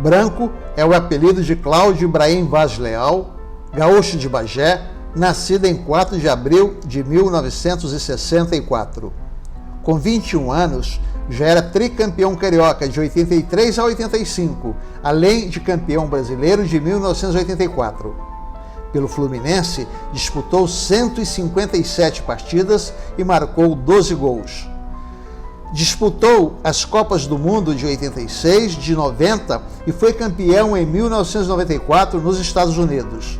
Branco é o apelido de Cláudio Ibrahim Vaz Leal, gaúcho de Bagé, nascido em 4 de abril de 1964. Com 21 anos, já era tricampeão carioca de 83 a 85, além de campeão brasileiro de 1984. Pelo Fluminense, disputou 157 partidas e marcou 12 gols. Disputou as Copas do Mundo de 86, de 90 e foi campeão em 1994 nos Estados Unidos.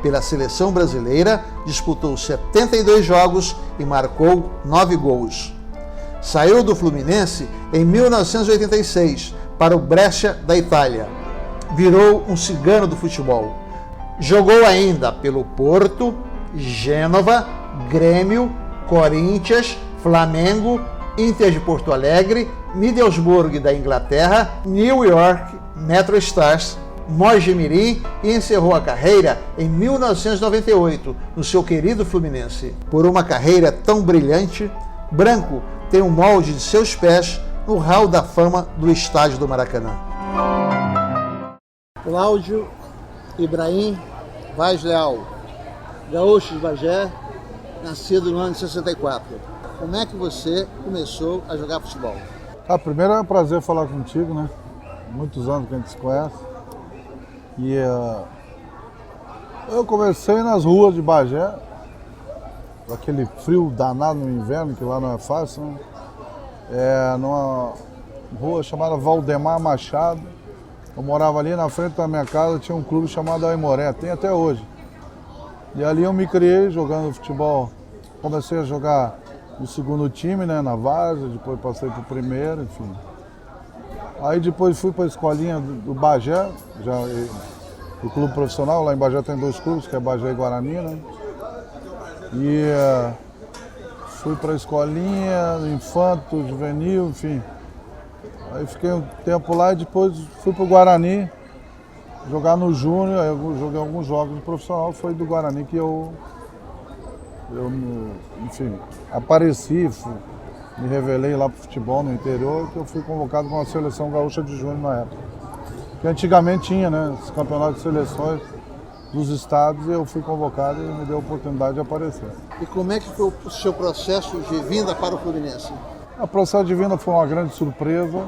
Pela seleção brasileira, disputou 72 jogos e marcou 9 gols. Saiu do Fluminense em 1986 para o Brescia da Itália. Virou um cigano do futebol. Jogou ainda pelo Porto, Gênova, Grêmio, Corinthians, Flamengo, Inter de Porto Alegre, Middlesbrough da Inglaterra, New York, Metro Stars, Mogi Mirim e encerrou a carreira em 1998 no seu querido Fluminense. Por uma carreira tão brilhante, Branco tem um molde de seus pés no hall da fama do estádio do Maracanã. Cláudio Ibrahim Vaz Leal, gaúcho de Bagé, nascido no ano de 64. Como é que você começou a jogar futebol? Primeiro é um prazer falar contigo, né? Muitos anos que a gente se conhece. E eu comecei nas ruas de Bagé, aquele frio danado no inverno, que lá não é fácil, né? Numa rua chamada Valdemar Machado. Eu morava ali na frente da minha casa, tinha um clube chamado Aimoré, tem até hoje. E ali eu me criei jogando futebol. Comecei a jogar no segundo time, né, na várzea, depois passei para o primeiro, enfim. Aí depois fui para a escolinha do Bagé, o clube profissional, lá em Bagé tem 2 clubes, que é Bagé e Guarani, né? E fui para a escolinha, infanto, juvenil, enfim. Aí fiquei um tempo lá e depois fui para o Guarani, jogar no Júnior, aí eu joguei alguns jogos de profissional, foi do Guarani que eu enfim, apareci, me revelei lá pro futebol no interior, que eu fui convocado com a seleção gaúcha de júnior na época. Que antigamente tinha, né, esse campeonato de seleções dos estados, e eu fui convocado e me deu a oportunidade de aparecer. E como é que foi o seu processo de vinda para o Fluminense? O processo de vinda foi uma grande surpresa,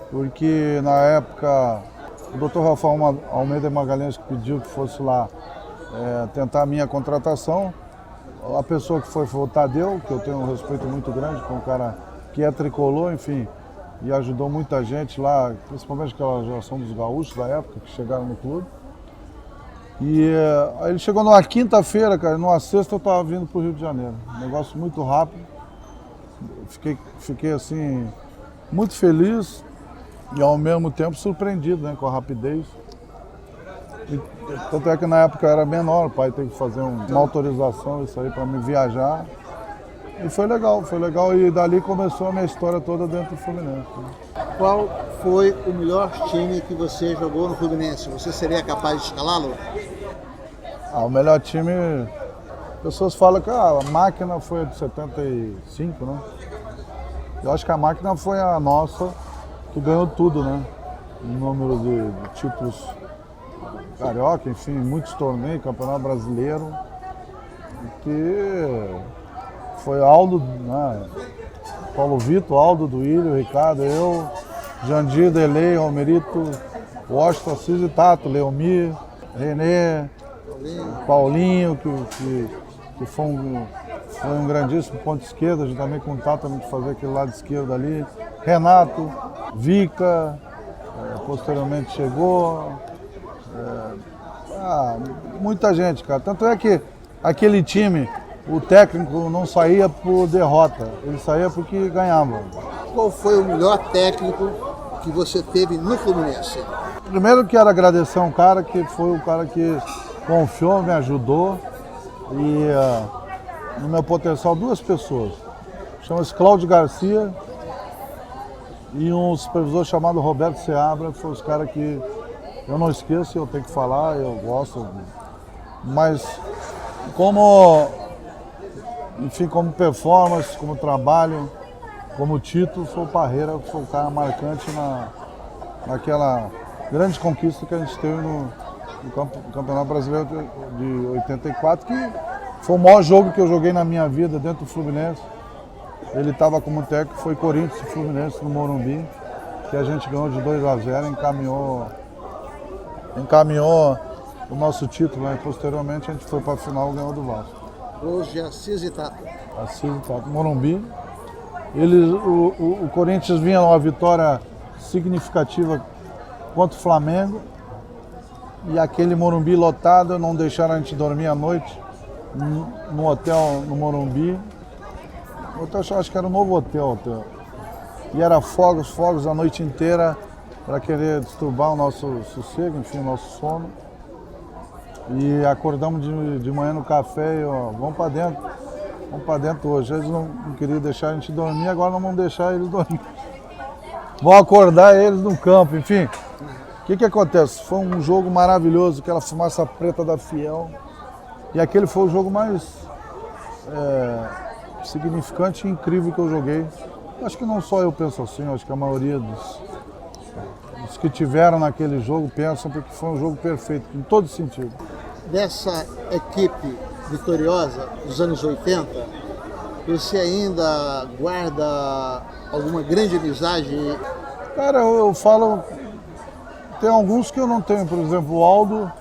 porque na época o Dr. Rafael Almeida Magalhães pediu que fosse lá tentar a minha contratação. A pessoa que foi o Tadeu, que eu tenho um respeito muito grande, com um cara que é tricolor, enfim, e ajudou muita gente lá, principalmente aquela geração dos gaúchos da época, que chegaram no clube. E aí ele chegou numa quinta-feira, cara, numa sexta eu estava vindo para o Rio de Janeiro. Um negócio muito rápido. Fiquei assim, muito feliz e ao mesmo tempo surpreendido, né, com a rapidez. Tanto é que na época eu era menor, o pai teve que fazer uma autorização, isso aí, para me viajar. E foi legal, e dali começou a minha história toda dentro do Fluminense. Qual foi o melhor time que você jogou no Fluminense? Você seria capaz de escalá-lo? O melhor time, pessoas falam que a máquina foi a de 75, né? Eu acho que a máquina foi a nossa, que ganhou tudo, né? O número de títulos carioca, enfim, muitos torneios, campeonato brasileiro, que foi Aldo, né? Paulo Vitor, Aldo, Duílio, Ricardo, eu, Jandir, Delei, Romerito, Washington, Assis e Tato, Leomir, Renê, Paulinho, que foi um grandíssimo ponto esquerdo, a gente também com o Tato a gente fazer aquele lado esquerdo ali, Renato, Vica, posteriormente chegou. Muita gente, cara. Tanto é que aquele time, o técnico não saía por derrota, ele saía porque ganhava. Qual foi o melhor técnico que você teve no Fluminense? Primeiro quero agradecer a um cara que foi o cara que confiou, me ajudou e no meu potencial 2 pessoas. Chama-se Cláudio Garcia e um supervisor chamado Roberto Seabra, que foi os caras que eu não esqueço, eu tenho que falar, eu gosto. Mas como performance, como trabalho, como título, foi o Parreira, foi o cara marcante grandes conquistas que a gente teve no Campeonato Brasileiro de 84, que foi o maior jogo que eu joguei na minha vida dentro do Fluminense. Ele estava como técnico, foi Corinthians e Fluminense no Morumbi, que a gente ganhou de 2-0, encaminhou o nosso título, né? E posteriormente a gente foi para a final e ganhou do Vasco. Hoje Assis e Tato. Assis e Tato, Morumbi. O Corinthians vinha numa vitória significativa contra o Flamengo, e aquele Morumbi lotado, não deixaram a gente dormir à noite no hotel no Morumbi. O hotel, acho que era um novo hotel. E era fogos a noite inteira para querer disturbar o nosso sossego, enfim, o nosso sono. E acordamos de manhã no café e vamos para dentro hoje. Eles não queriam deixar a gente dormir, agora não vão deixar eles dormir. Vão acordar eles no campo, enfim. O que acontece? Foi um jogo maravilhoso, aquela fumaça preta da Fiel. E aquele foi o jogo mais significante e incrível que eu joguei. Acho que não só eu penso assim, acho que a maioria dos que tiveram naquele jogo pensam, porque foi um jogo perfeito, em todo sentido. Dessa equipe vitoriosa dos anos 80, você ainda guarda alguma grande amizade? Cara, eu falo, tem alguns que eu não tenho, por exemplo, o Aldo,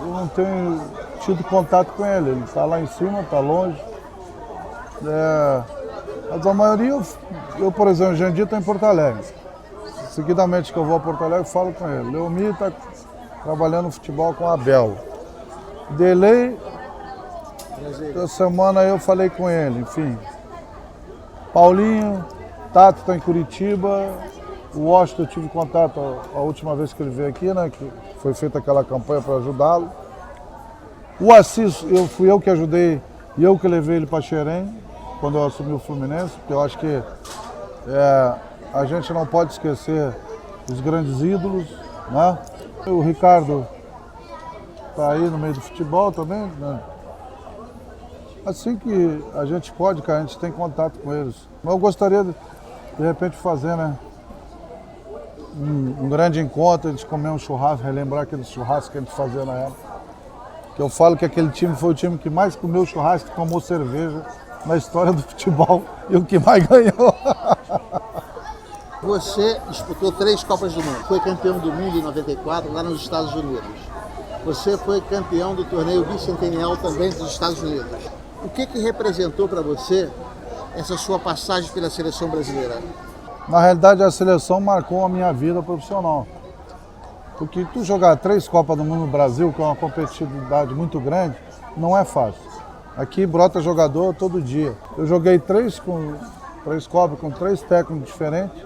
eu não tenho tido contato com ele, ele está lá em cima, está longe. Mas a maioria, eu por exemplo, Jandir está em Porto Alegre. Seguidamente que eu vou a Porto Alegre, eu falo com ele. Leomir está trabalhando no futebol com a Abel. Delei, essa semana eu falei com ele, enfim. Paulinho, Tato está em Curitiba. O Washington eu tive contato a última vez que ele veio aqui, né? Que foi feita aquela campanha para ajudá-lo. O Assis, fui eu que ajudei e eu que levei ele para Xerém, quando eu assumi o Fluminense, porque eu acho que a gente não pode esquecer os grandes ídolos, né? O Ricardo está aí no meio do futebol também, né? Assim que a gente pode, cara, a gente tem contato com eles. Mas eu gostaria de repente fazer, né? Um grande encontro, a gente comer um churrasco, relembrar aquele churrasco que a gente fazia na época. Que eu falo que aquele time foi o time que mais comeu churrasco e tomou cerveja na história do futebol e o que mais ganhou. Você disputou 3 Copas do Mundo, foi campeão do mundo em 94 lá nos Estados Unidos. Você foi campeão do torneio bicentennial também dos Estados Unidos. O que representou para você essa sua passagem pela seleção brasileira? Na realidade, a seleção marcou a minha vida profissional. Porque tu jogar 3 Copas do Mundo no Brasil, que é uma competitividade muito grande, não é fácil. Aqui brota jogador todo dia. Eu joguei 3 Copas com 3 técnicos diferentes.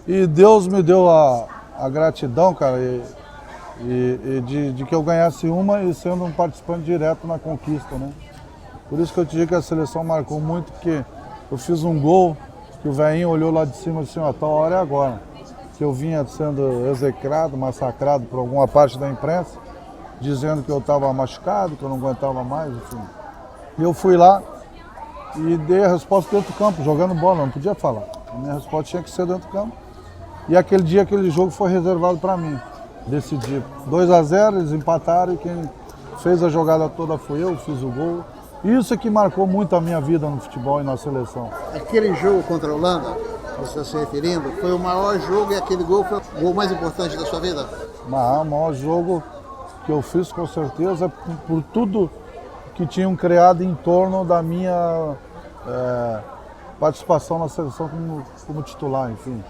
E Deus me deu a gratidão, cara, de que eu ganhasse uma e sendo um participante direto na conquista, né? Por isso que eu te digo que a seleção marcou muito, porque eu fiz um gol que o velhinho olhou lá de cima e disse, ó, tal hora é agora. Que eu vinha sendo execrado, massacrado por alguma parte da imprensa, dizendo que eu estava machucado, que eu não aguentava mais, enfim. E eu fui lá e dei a resposta dentro do campo, jogando bola, não podia falar. A minha resposta tinha que ser dentro do campo. E aquele dia, aquele jogo foi reservado para mim, decidir. 2-0, eles empataram e quem fez a jogada toda foi eu, fiz o gol. Isso é que marcou muito a minha vida no futebol e na seleção. Aquele jogo contra a Holanda, você está se referindo, foi o maior jogo e aquele gol foi o gol mais importante da sua vida? O maior jogo que eu fiz, com certeza, por tudo que tinham criado em torno da minha participação na seleção como titular, enfim.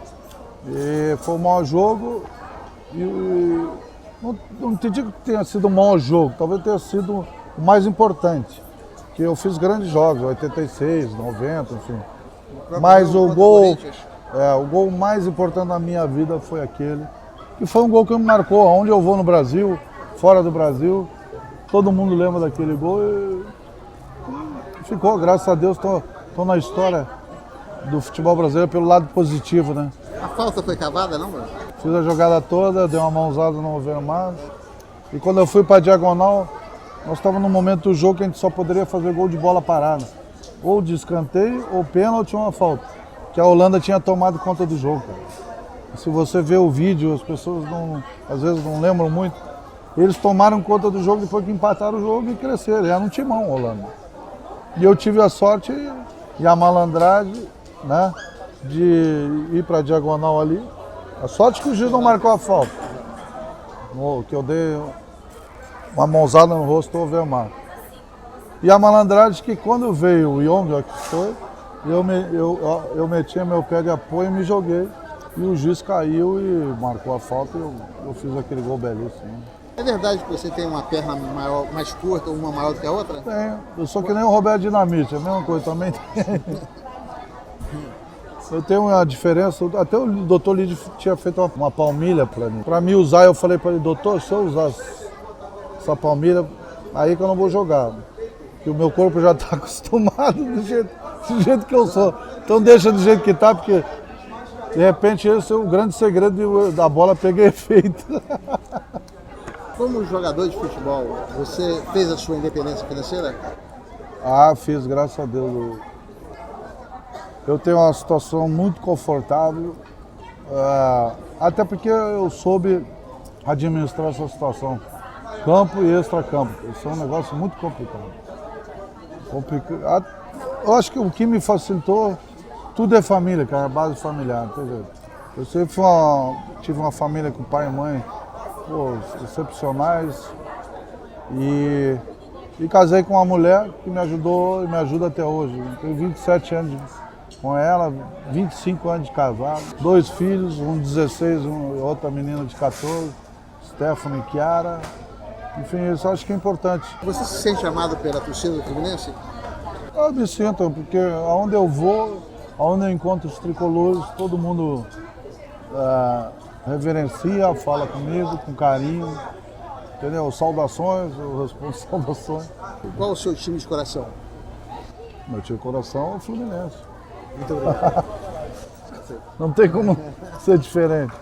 E foi o maior jogo e não te digo que tenha sido o maior jogo, talvez tenha sido o mais importante. Que eu fiz grandes jogos, 86, 90, enfim. Mas o gol mais importante da minha vida foi aquele. E foi um gol que me marcou. Onde eu vou no Brasil, fora do Brasil, todo mundo lembra daquele gol e ficou, graças a Deus, tô na história do futebol brasileiro pelo lado positivo, né? A falta foi cavada, não, mano? Fiz a jogada toda, dei uma mãozada no Overmars. E quando eu fui para a diagonal, nós estávamos num momento do jogo que a gente só poderia fazer gol de bola parada. Ou de escanteio, ou pênalti ou uma falta. Que a Holanda tinha tomado conta do jogo, cara. Se você vê o vídeo, as pessoas às vezes não lembram muito. Eles tomaram conta do jogo depois que empataram o jogo e cresceram. Era um timão rolando. E eu tive a sorte e a malandragem, né, de ir para a diagonal ali. A sorte que o juiz não marcou a falta. Que eu dei uma mãozada no rosto do Overmar. E a malandragem que quando veio o Young, que foi, eu meti meu pé de apoio e me joguei. E o juiz caiu e marcou a falta e eu fiz aquele gol belíssimo. É verdade que você tem uma perna maior, mais curta, uma maior do que a outra? Tenho. Eu sou que nem o Roberto Dinamite, a mesma coisa também. Eu tenho uma diferença, até o doutor Lídio tinha feito uma palmilha para mim. Para mim usar, eu falei para ele, doutor, se eu usar essa palmilha, aí que eu não vou jogar. Porque o meu corpo já está acostumado do jeito que eu sou. Então deixa do jeito que está, porque de repente esse é o grande segredo da bola pegar efeito. Como jogador de futebol, você fez a sua independência financeira? Ah, fiz, graças a Deus. Eu tenho uma situação muito confortável, até porque eu soube administrar essa situação. Campo e extracampo. Isso é um negócio muito complicado. Eu acho que o que me facilitou, tudo é família, cara, a base familiar, não tem jeito. Eu sempre tive uma família com pai e mãe, excepcionais, e casei com uma mulher que me ajudou e me ajuda até hoje. Eu tenho 27 anos com ela, 25 anos de casado, 2 filhos, um de 16 e outra menina de 14, Stephanie e Chiara. Enfim, isso eu acho que é importante. Você se sente amado pela torcida do Fluminense? Eu me sinto, porque aonde eu vou, aonde eu encontro os tricolores, todo mundo reverencia, fala comigo com carinho, entendeu? Saudações, eu respondo saudações. Qual é o seu time de coração? Meu time de coração é o Fluminense. Muito obrigado. Não tem como ser diferente.